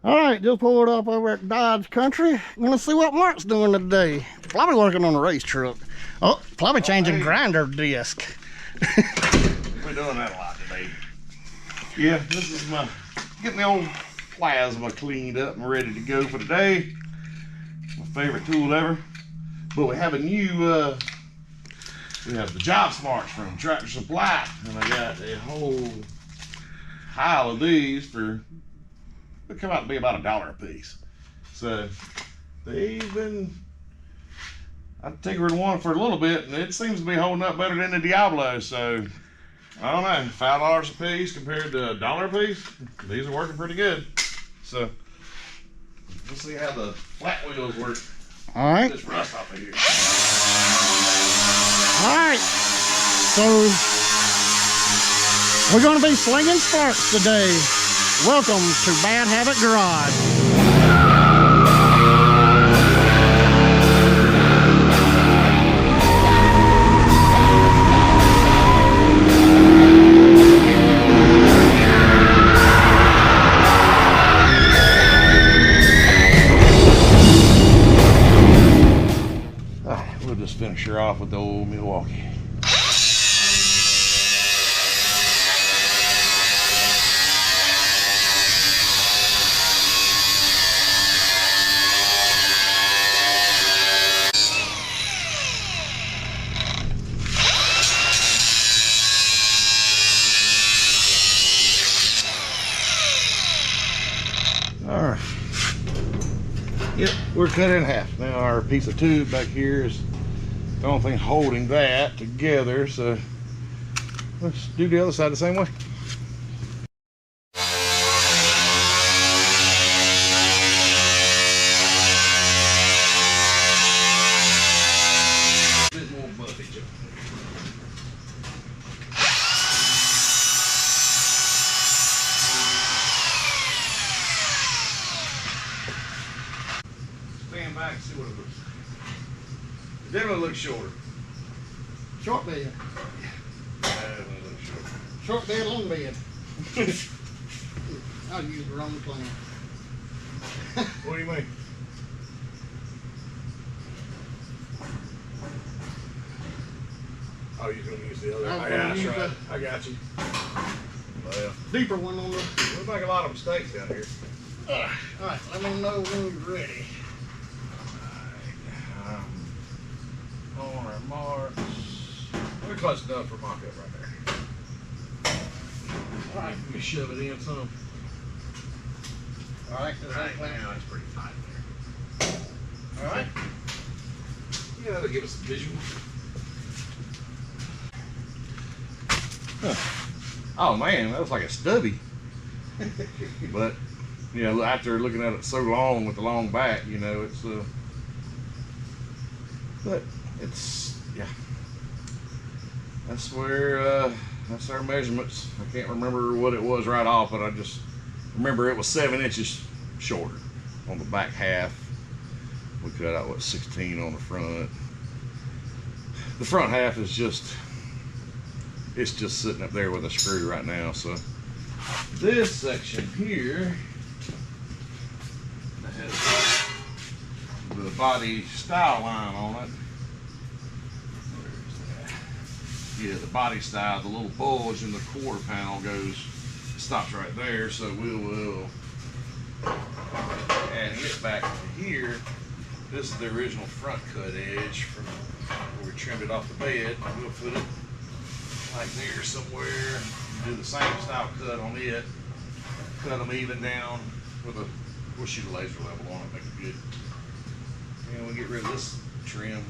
All right, just pulled up over at Dodge Country. Gonna see what Mark's doing today. Probably working on the race truck. Oh, probably changing grinder disc. We're doing that a lot today. Yeah, this is getting the old plasma cleaned up and ready to go for today. My favorite tool ever. But we have a new, we have the Job Smarts from Tractor Supply, and I got a whole pile of these for. They come out to be about $1 a piece. So they've been, I tinkered one for a little bit and it seems to be holding up better than the Diablo. So I don't know, $5 a piece compared to $1 a piece. These are working pretty good. So let's see how the flat wheels work. All right. This rust off of here. All right. So we're going to be slinging sparks today. Welcome to Bad Habit Garage. All right, we'll just finish her off with the old Milwaukee. Alright. Yep, we're cut in half. Now our piece of tube back here is the only thing holding that together, so let's do the other side the same way. Stand back and see what it looks like. It definitely looks shorter. Short bed. Definitely looks shorter. Short bed, long bed. I used the wrong plan. What do you mean? Oh, you're going to use the other? I was Oh, gonna yeah, that's use right. I got you. Well, Deeper one on the. we make a lot of mistakes down here. All right, let me know when you're ready. On our marks. We're close enough for mock up right there. All right. Let me shove it in some. All right, Right now it's pretty tight there. All right. Yeah, that'll give us a visual. Huh. Oh man, that was like a stubby. But you know, after looking at it so long with the long back, you know, it's but it's, yeah, that's where that's our measurements. I can't remember what it was right off, but I just remember it was 7 inches shorter on the back half. We cut out what, 16 on the front. The front half is just, it's just sitting up there with a screw right now. So this section here has the body style line on it. Yeah, the body style, the little bulge in the quarter panel goes, stops right there. So we will add it back to here. This is the original front cut edge from where we trimmed it off the bed. We'll put it like there somewhere. Do the same style cut on it. Cut them even down with a, we'll shoot a laser level on it, make it good. And we'll get rid of this trim.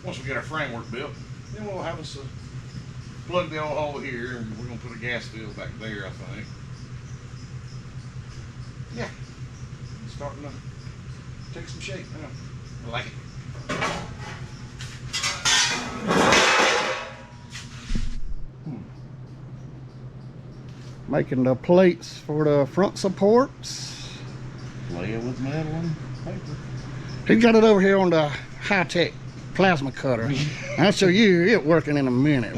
Once we get our framework built, then we'll have us plug the old hole here, and we're gonna put a gas field back there, I think. Yeah, it's starting to take some shape now. I like it. Making the plates for the front supports. Laying with metal and paper. He's got it over here on the high-tech plasma cutter. I'll show you it working in a minute.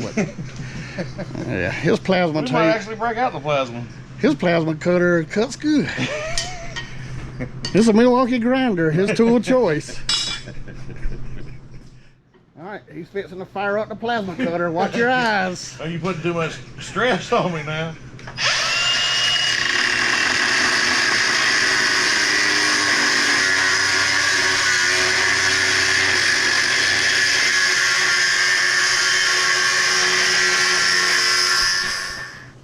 Yeah, his plasma We tape. might actually break out the plasma. His plasma cutter cuts good. It's a Milwaukee grinder, his tool of choice. All right, he's fixing to fire up the plasma cutter. Watch your eyes. Oh, you putting too much stress on me now.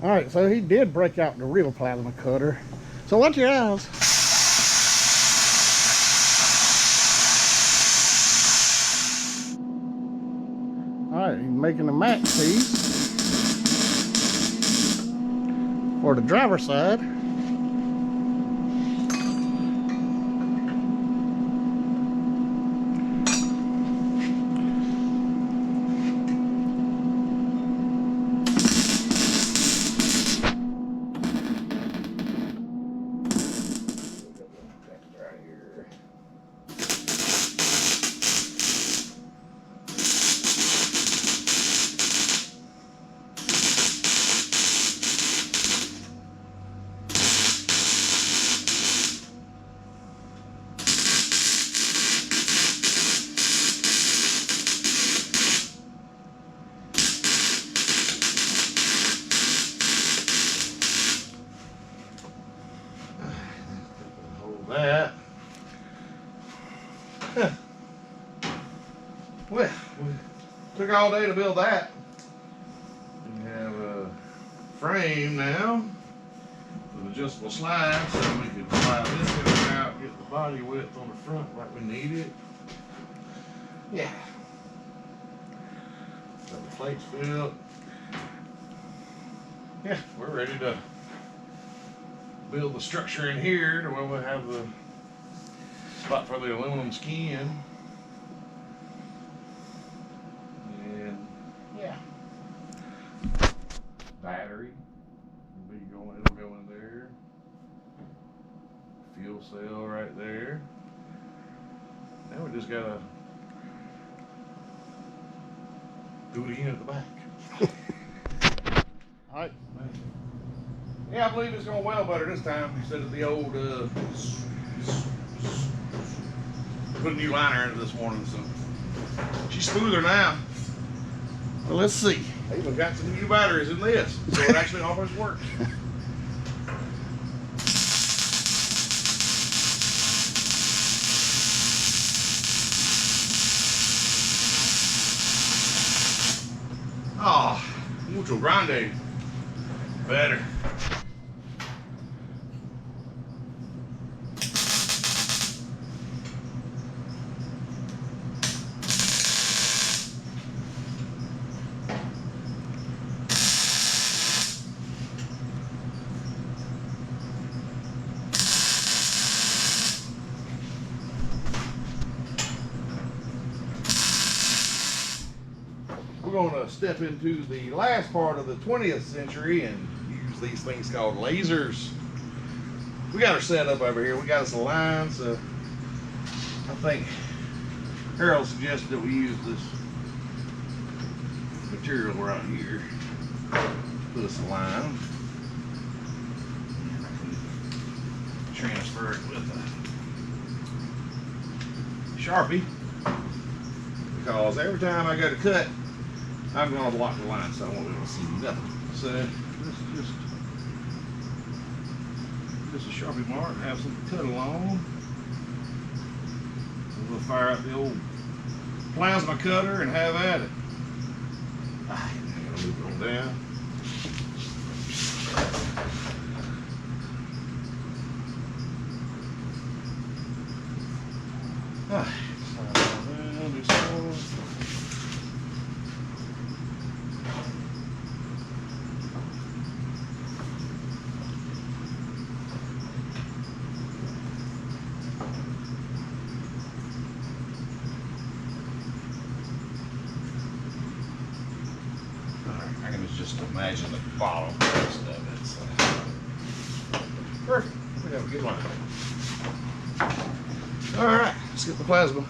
All right, so he did break out the real plasma cutter. So watch your eyes. All right, he's making the max piece for the driver's side. That. Huh. Well, we took all day to build that. We have a frame now with adjustable slides so we can slide this in and out, get the body width on the front like we need it. Yeah. Got the plates built. Yeah, we're ready to build the structure in here to where we'll have the spot for the aluminum skin. And yeah. Battery. It'll go in there. Fuel cell right there. Now we just gotta do it again at the back. All right. Yeah, I believe it's going well better this time instead of the old, put a new liner in it this morning, so she's smoother now. Well, let's see. I even got some new batteries in this, so it actually almost works. Oh, mucho grande. Better. We're going to step into the last part of the 20th century and use these things called lasers. We got our setup over here. We got us a line, so I think Harold suggested that we use this material right here. Put us a line. Transfer it with a Sharpie, because every time I go to cut, I'm going to block the line, so I won't be able to see nothing. So let's just a Sharpie mark and have something to cut along. So we'll fire up the old plasma cutter and have at it. I'm going to move it on down. I can just imagine the bottom rest of it. So. Perfect. We have a good line. All right, let's get the plasma.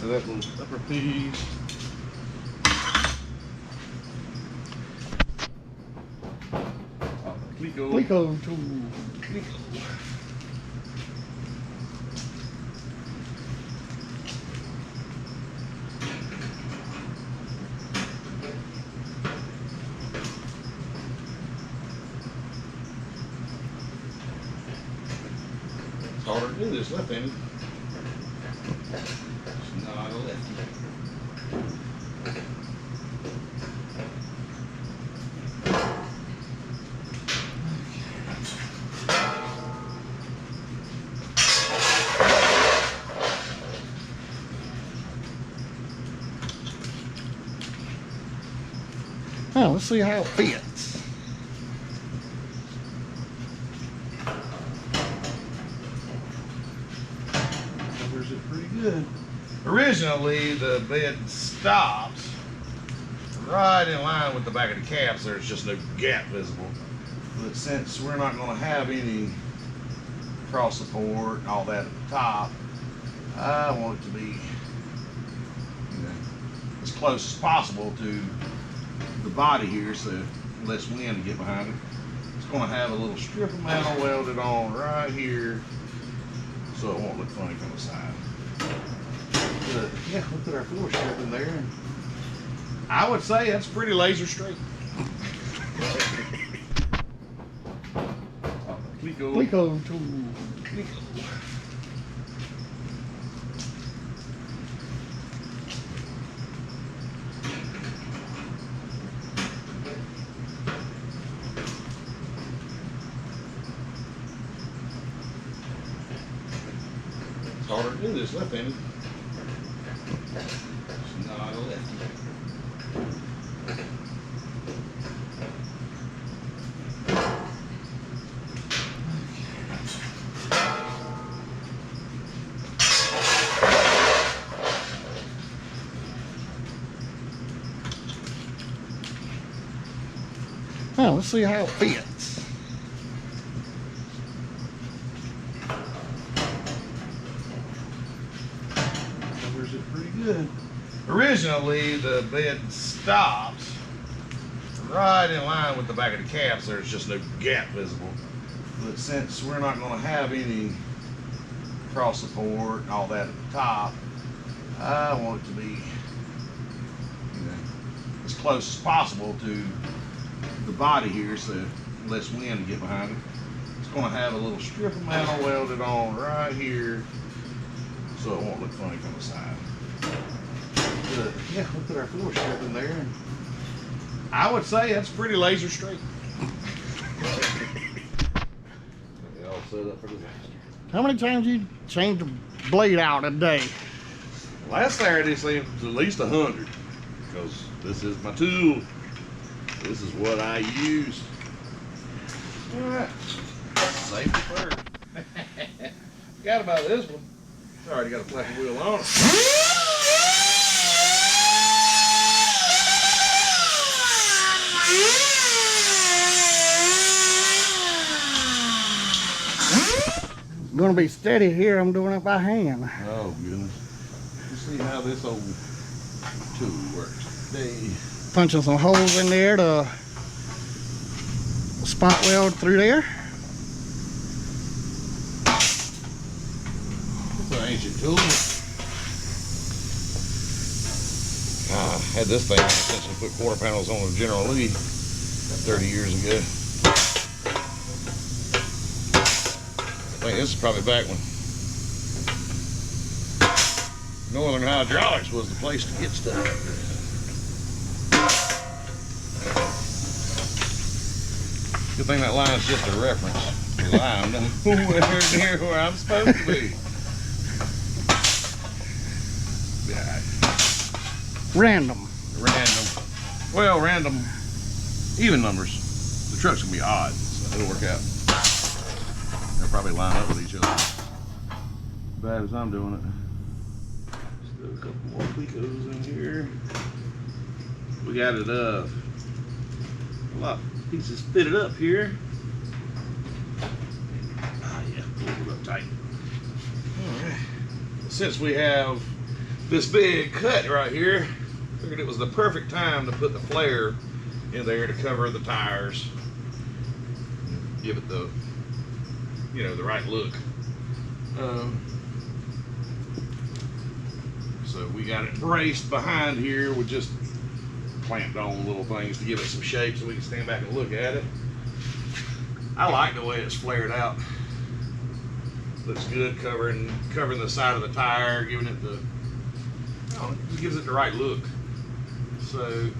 So that little upper piece. Glico tool. It's harder to do this left-handed. It's not a lefty. Now let's see how it fits. Covers it pretty good. Originally, the bed stops right in line with the back of the cab, so there's just no gap visible. But since we're not going to have any cross support and all that at the top, I want it to be, as close as possible to the body here, so less wind to get behind it. It's going to have a little strip of metal welded on right here, so it won't look funny from the side. But yeah, we'll put our floor strip in there, and I would say that's pretty laser straight. Glico tool. It's harder to do this left-handed. It's not a lefty. Now let's see how it fits. Covers it pretty good. Originally, the bed stops right in line with the back of the cab, so there's just no gap visible. But since we're not going to have any cross support and all that at the top, I want it to be, as close as possible to the body here, so less wind to get behind it. It's going to have a little strip of metal welded on right here, so it won't look funny from the side. But yeah, we'll put our floor strip in there, and I would say that's pretty laser straight. All set up for disaster. How many times you change the blade out a day? Last Saturday seemed at least 100, because this is my tool. This is what I use. All right, safety first. Forgot about this one. It's already got a flappy wheel on it. Gonna be steady here. I'm doing it by hand. Oh goodness. Let's see how this old tool works today. Punching some holes in there to spot weld through there. It's an ancient tool. I had this thing since we put quarter panels on the General Lee 30 years ago. I think this is probably back when Northern Hydraulics was the place to get stuff. Good thing that line's just a reference. Because I'm nowhere near where I'm supposed to be. Random. Well, random, even numbers. The truck's gonna be odd, so it'll work out. They'll probably line up with each other. As bad as I'm doing it. Still a couple more Clicos in here. We got it a lot of pieces fitted up here. Ah, yeah, pull it up tight. All right. Since we have this big cut right here. Figured it was the perfect time to put the flare in there to cover the tires. Give it the, you know, the right look. So we got it braced behind here with just clamped on little things to give it some shape so we can stand back and look at it. I like the way it's flared out. Looks good, covering the side of the tire, giving it the, it gives it the right look. So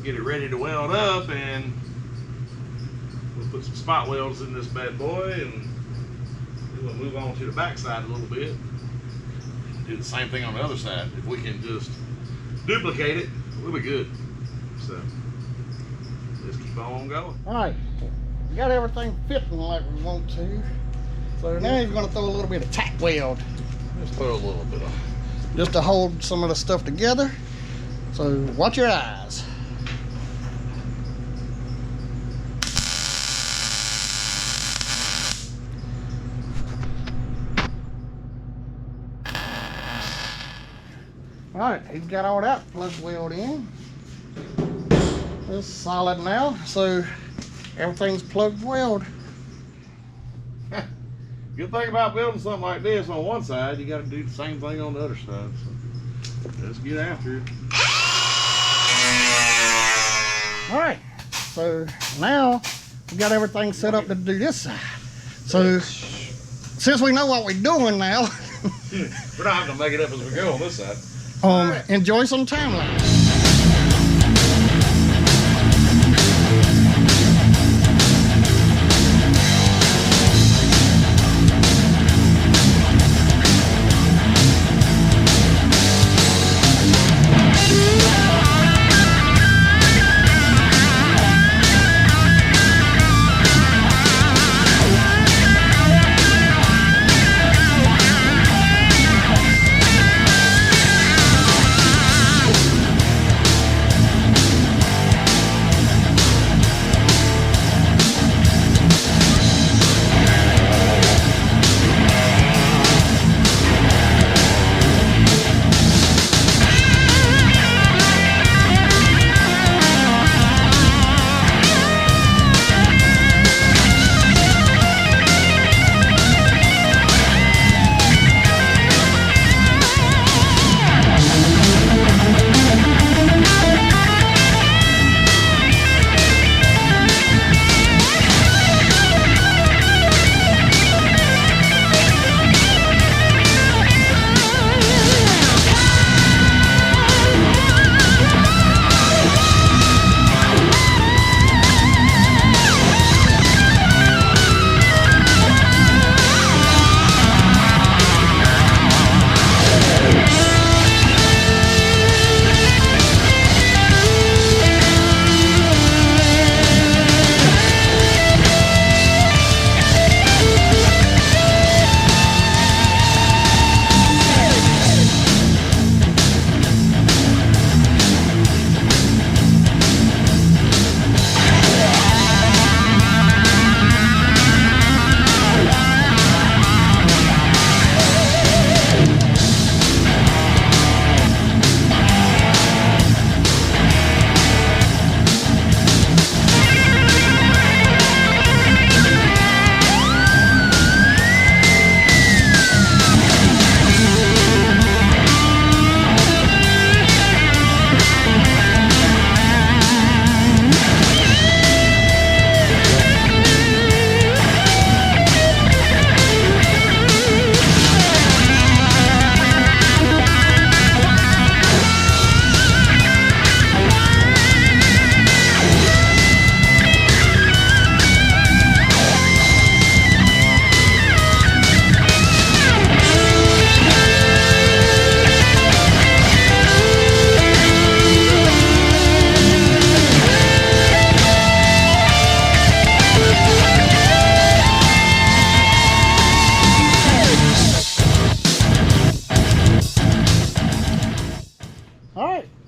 get it ready to weld up, and we'll put some spot welds in this bad boy, and then we'll move on to the back side a little bit. Do the same thing on the other side. If we can just duplicate it, we'll be good. So let's keep on going. All right, we got everything fitting like we want to. So now you're gonna throw a little bit of tack weld. Just throw a little bit of, just to hold some of the stuff together. So watch your eyes. All right, he's got all that plug weld in. It's solid now, so everything's plugged weld. Good thing about building something like this on one side, you got to do the same thing on the other side. So let's get after it. All right, so now we got everything set up to do this side. So since we know what we're doing now, we're not having to make it up as we go on this side. Enjoy some time lapse.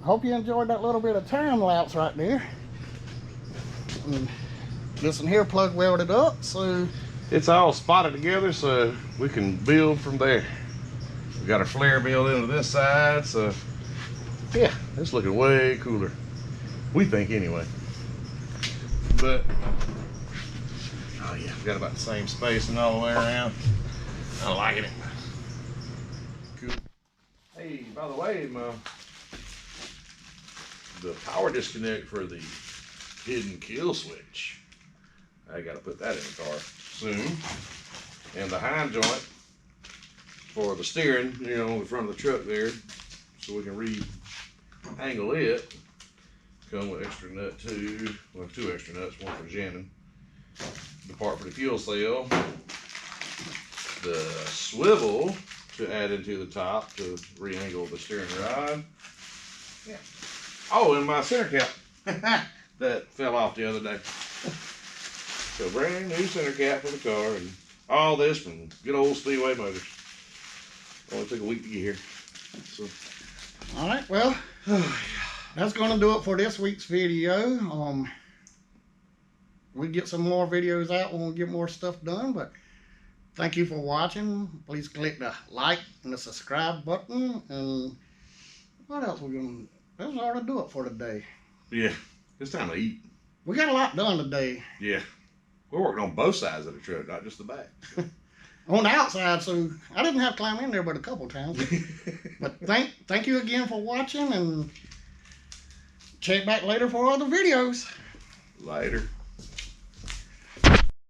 Hope you enjoyed that little bit of time lapse right there. And this one here plug welded up, so it's all spotted together so we can build from there. We got our flare built into this side, so yeah, it's looking way cooler. We think anyway. But oh yeah, we got about the same spacing all the way around. I'm liking it. Cool. Hey, by the way, the power disconnect for the hidden kill switch, I gotta put that in the car soon. And the hind joint for the steering, you know, in front of the truck there, so we can re-angle it. Come with extra nut too. Well, 2 extra nuts, one for jamming. The part for the fuel cell. The swivel to add into the top to re-angle the steering rod. Yeah. Oh, and my center cap that fell off the other day. So brand new center cap for the car, and all this from good old Speedway Motors. Only took a week to get here. So. All right, well, that's going to do it for this week's video. We get some more videos out when we get more stuff done, but thank you for watching. Please click the like and the subscribe button. And what else we going to do? That's all to do it for today. Yeah, it's time to eat. We got a lot done today. Yeah. We're working on both sides of the truck, not just the back. On the outside, so I didn't have to climb in there but a couple times. But thank you again for watching, and check back later for other videos. Later.